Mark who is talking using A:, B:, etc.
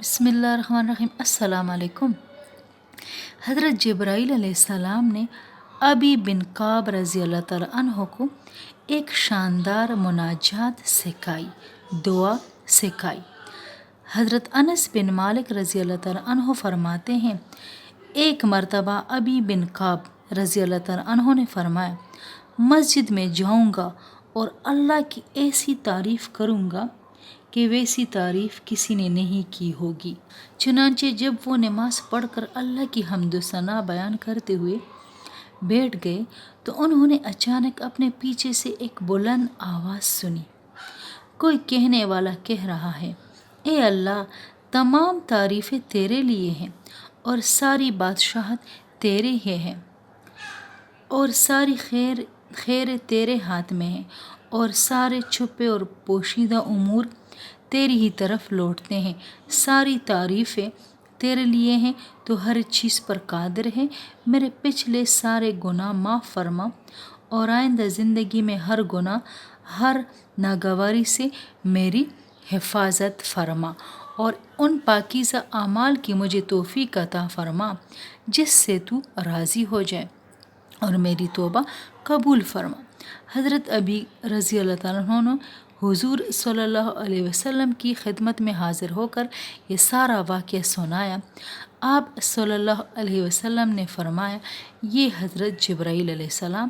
A: بسم اللہ الرحمن الرحیم۔ السلام علیکم۔ حضرت جبرائیل علیہ السلام نے ابی بن کعب رضی اللہ تعالیٰ عنہ کو ایک شاندار مناجات سکھائی، دعا سکھائی۔ حضرت انس بن مالک رضی اللہ تعالیٰ عنہ فرماتے ہیں، ایک مرتبہ ابی بن کعب رضی اللہ تعالیٰ عنہ نے فرمایا، مسجد میں جاؤں گا اور اللہ کی ایسی تعریف کروں گا کہ ویسی تعریف کسی نے نہیں کی ہوگی۔ چنانچہ جب وہ نماز پڑھ کر اللہ کی حمد و ثنا بیان کرتے ہوئے بیٹھ گئے تو انہوں نے اچانک اپنے پیچھے سے ایک بلند آواز سنی۔ کوئی کہنے والا کہہ رہا ہے، اے اللہ، تمام تعریفیں تیرے لیے ہیں اور ساری بادشاہت تیرے ہی ہے اور ساری خیر تیرے ہاتھ میں ہے اور سارے چھپے اور پوشیدہ امور تیری ہی طرف لوٹتے ہیں۔ ساری تعریفیں تیرے لیے ہیں تو ہر چیز پر قادر ہے۔ میرے پچھلے سارے گناہ معاف فرما اور آئندہ زندگی میں ہر گناہ، ہر ناگواری سے میری حفاظت فرما اور ان پاکیزہ اعمال کی مجھے توفیق عطا فرما جس سے تو راضی ہو جائے اور میری توبہ قبول فرما۔ حضرت ابی رضی اللہ تعالیٰ عنہ حضور صلی اللہ علیہ وسلم کی خدمت میں حاضر ہو کر یہ سارا واقعہ سنایا۔ آپ صلی اللہ علیہ وسلم نے فرمایا، یہ حضرت جبرائیل علیہ السلام